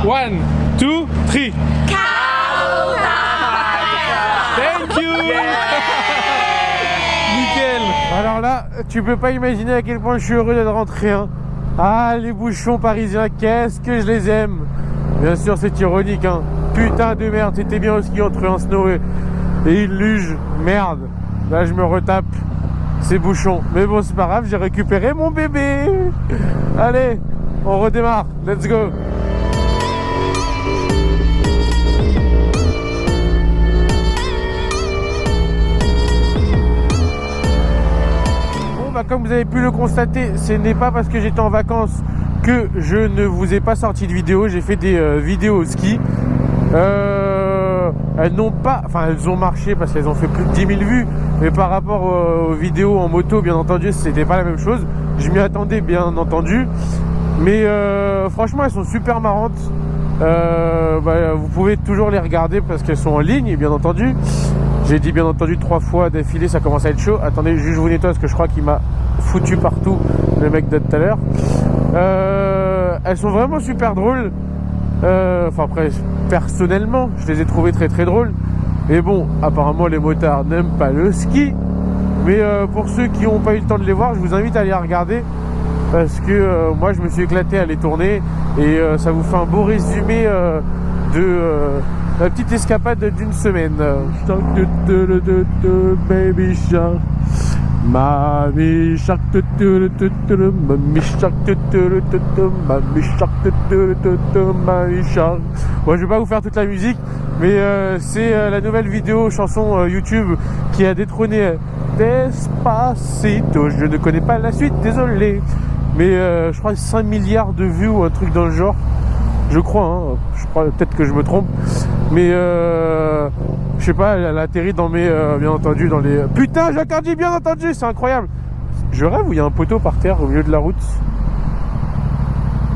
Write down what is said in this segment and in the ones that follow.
1, 2, 3. Thank you. Nickel. Alors là, tu peux pas imaginer à quel point je suis heureux d'être rentré. Hein. Ah, les bouchons parisiens, qu'est-ce que je les aime. Bien sûr, c'est ironique. Hein. Putain de merde, c'était bien au ski entre un snow et une luge. Merde. Là, je me retape ces bouchons. Mais bon, c'est pas grave, j'ai récupéré mon bébé. Allez, on redémarre. Let's go. Comme vous avez pu le constater, ce n'est pas parce que j'étais en vacances que je ne vous ai pas sorti de vidéo. J'ai fait des vidéos au ski. Elles n'ont pas, enfin elles ont marché parce qu'elles ont fait plus de 10 000 vues, mais par rapport aux vidéos en moto, bien entendu, c'était pas la même chose. Je m'y attendais, bien entendu, mais franchement, elles sont super marrantes. Vous pouvez toujours les regarder parce qu'elles sont en ligne, bien entendu. J'ai dit bien entendu 3 fois d'affilée, ça commence à être chaud. Attendez, juste je vous nettoie parce que je crois qu'il m'a foutu partout, le mec de tout à l'heure. Elles sont vraiment super drôles. Enfin après, personnellement, je les ai trouvées très très drôles. Mais bon, apparemment les motards n'aiment pas le ski. Mais pour ceux qui n'ont pas eu le temps de les voir, je vous invite à les regarder. Parce que moi je me suis éclaté à les tourner. Et ça vous fait un beau résumé de... la petite escapade d'une semaine. Baby shark, Mommy shark, Mommy shark, Mommy shark, Mommy shark. Bon, je vais pas vous faire toute la musique, mais c'est la nouvelle vidéo chanson YouTube qui a détrôné Despacito. Je ne connais pas la suite, désolé. Mais je crois 5 milliards de vues ou un truc dans le genre. Je crois, hein. Je crois, peut-être que je me trompe. Mais je sais pas, elle atterrit dans mes... bien entendu, dans les... Putain, j'ai encore dit bien entendu, c'est incroyable. Je rêve où il y a un poteau par terre au milieu de la route.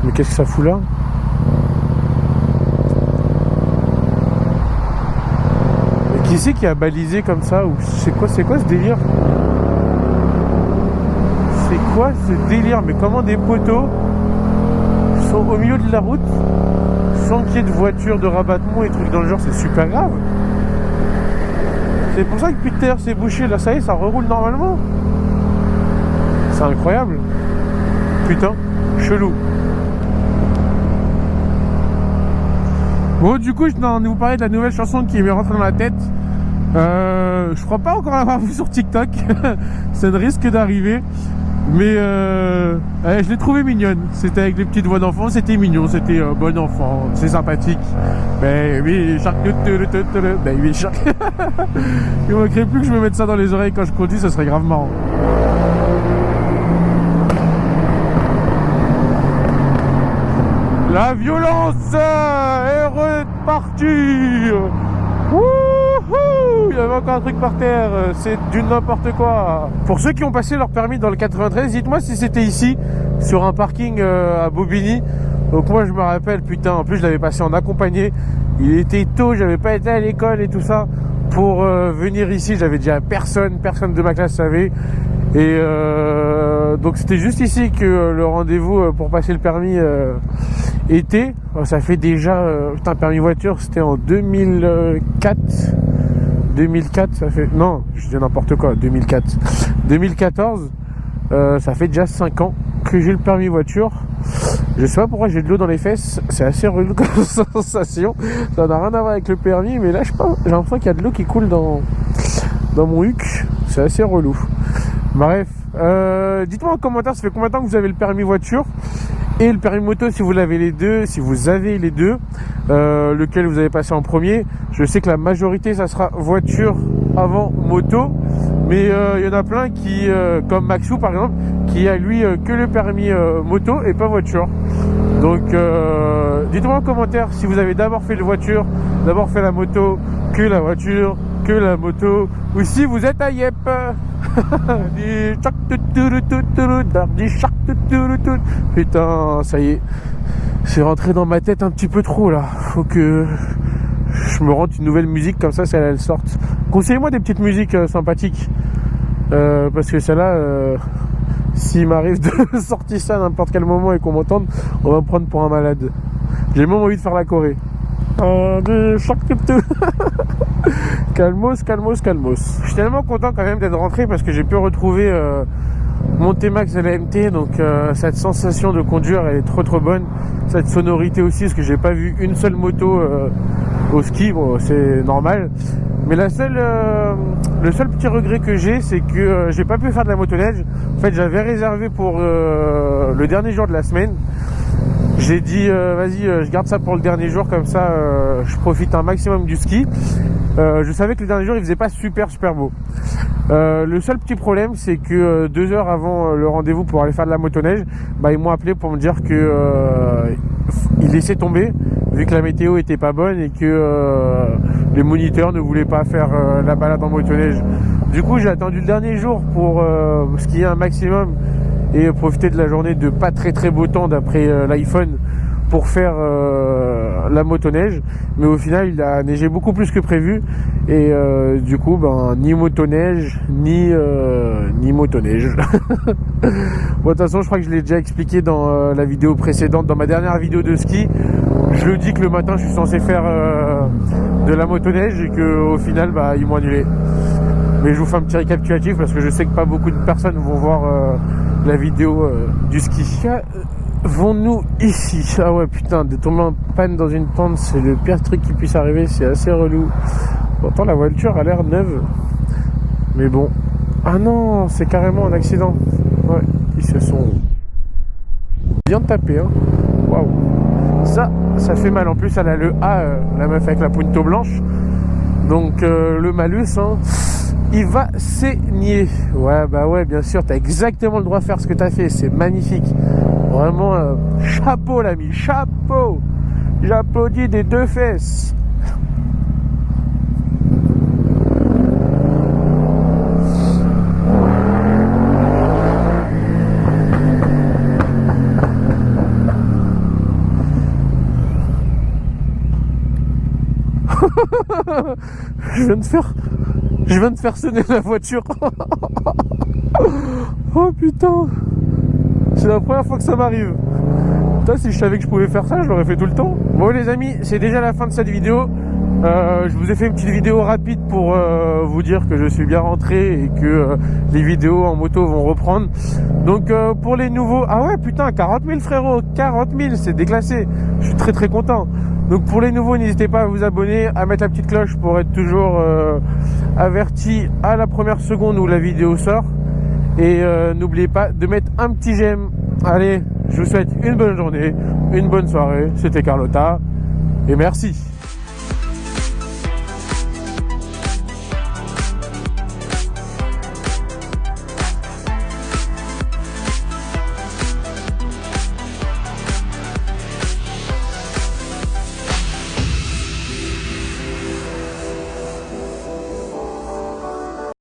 Mais qu'est-ce que ça fout là? Et qui c'est qui a balisé comme ça? Ou c'est quoi ce délire? C'est quoi ce délire? Mais comment des poteaux sont au milieu de la route sans qu'il y ait de voitures, de rabattement et trucs dans le genre? C'est super grave. C'est pour ça que depuis tout à l'heure c'est bouché. Là ça y est, ça reroule normalement. C'est incroyable. Putain, chelou. Bon, du coup je vais vous parler de la nouvelle chanson qui m'est rentrée dans la tête. Je crois pas encore l'avoir vu sur TikTok. Ça ne risque d'arriver. Mais je l'ai trouvé mignonne. C'était avec les petites voix d'enfant, c'était mignon, c'était bon enfant, c'est sympathique. Baby shark, baby shark. Il ne manquerait plus que je me mette ça dans les oreilles quand je conduis, ça serait grave marrant. La violence est repartie. Il y avait encore un truc par terre, c'est du n'importe quoi. Pour ceux qui ont passé leur permis dans le 93, dites-moi si c'était ici, sur un parking à Bobigny. Donc moi je me rappelle, putain, en plus je l'avais passé en accompagné. Il était tôt, j'avais pas été à l'école et tout ça. Pour venir ici, j'avais déjà personne de ma classe savait. Et donc c'était juste ici que le rendez-vous pour passer le permis était. Ça fait déjà, putain, permis voiture, c'était en 2004. 2004, ça fait... Non, je dis n'importe quoi, 2004. 2014, ça fait déjà 5 ans que j'ai le permis voiture. Je sais pas pourquoi j'ai de l'eau dans les fesses, c'est assez relou comme sensation. Ça n'a rien à voir avec le permis, mais là, je sais pas, j'ai l'impression qu'il y a de l'eau qui coule dans mon huc. C'est assez relou. Bref, dites-moi en commentaire, ça fait combien de temps que vous avez le permis voiture et le permis moto si vous l'avez les deux, si vous avez les deux, lequel vous avez passé en premier. Je sais que la majorité ça sera voiture avant moto, mais il y en a plein qui, comme Maxou par exemple, qui a lui que le permis moto et pas voiture. Donc dites-moi en commentaire si vous avez d'abord fait la voiture, d'abord fait la moto, que la voiture, que la moto, ou si vous êtes à Yep. Putain, ça y est, c'est rentré dans ma tête un petit peu trop là. Faut que je me rende une nouvelle musique comme ça, celle-là elle sorte. Conseillez-moi des petites musiques sympathiques, parce que celle-là, s'il m'arrive de sortir ça à n'importe quel moment et qu'on m'entende, on va me prendre pour un malade. J'ai même envie de faire la Corée. Calmos, calmos, calmos. Je suis tellement content quand même d'être rentré parce que j'ai pu retrouver mon T-Max de la MT. Donc cette sensation de conduire, elle est trop bonne. Cette sonorité aussi, parce que j'ai pas vu une seule moto au ski. Bon, c'est normal. Mais le seul petit regret que j'ai, c'est que j'ai pas pu faire de la motoneige. En fait, j'avais réservé pour le dernier jour de la semaine. J'ai dit vas-y, je garde ça pour le dernier jour, comme ça je profite un maximum du ski. Je savais que le dernier jour il faisait pas super beau. Le seul petit problème, c'est que 2 heures avant le rendez-vous pour aller faire de la motoneige, ils m'ont appelé pour me dire que il laissait tomber vu que la météo était pas bonne et que les moniteurs ne voulaient pas faire la balade en motoneige. Du coup, j'ai attendu le dernier jour pour skier un maximum et profiter de la journée de pas très beau temps d'après l'iPhone pour faire la motoneige. Mais au final, il a neigé beaucoup plus que prévu et du coup, ni motoneige ni motoneige. Bon, de toute façon, je crois que je l'ai déjà expliqué dans la vidéo précédente, dans ma dernière vidéo de ski. Je le dis que le matin, je suis censé faire de la motoneige et qu'au final, ils m'ont annulé. Mais je vous fais un petit récapitulatif parce que je sais que pas beaucoup de personnes vont voir la vidéo du ski. Vont-nous ici? Ah ouais, putain, de tomber en panne dans une pente, c'est le pire truc qui puisse arriver, c'est assez relou. Pourtant, la voiture a l'air neuve. Mais bon. Ah non, c'est carrément un accident. Ouais, ils se sont bien tapés, hein. Waouh. Ça fait mal. En plus, elle a le A, la meuf avec la punto blanche. Donc, le malus, hein, il va saigner. Ouais, ouais, bien sûr, t'as exactement le droit de faire ce que t'as fait. C'est magnifique. Vraiment, chapeau, l'ami, chapeau. J'applaudis des 2 fesses. Je viens de faire sonner la voiture. Oh putain. C'est la première fois que ça m'arrive. Putain, si je savais que je pouvais faire ça, je l'aurais fait tout le temps. Bon les amis, c'est déjà la fin de cette vidéo. Je vous ai fait une petite vidéo rapide pour vous dire que je suis bien rentré et que les vidéos en moto vont reprendre. Donc pour les nouveaux... Ah ouais putain, 40 000 frérot, 40 000, c'est déclassé. Je suis très content. Donc pour les nouveaux, n'hésitez pas à vous abonner, à mettre la petite cloche pour être toujours averti à la première seconde où la vidéo sort. Et n'oubliez pas de mettre un petit j'aime. Allez, je vous souhaite une bonne journée, une bonne soirée. C'était Carlotta et merci.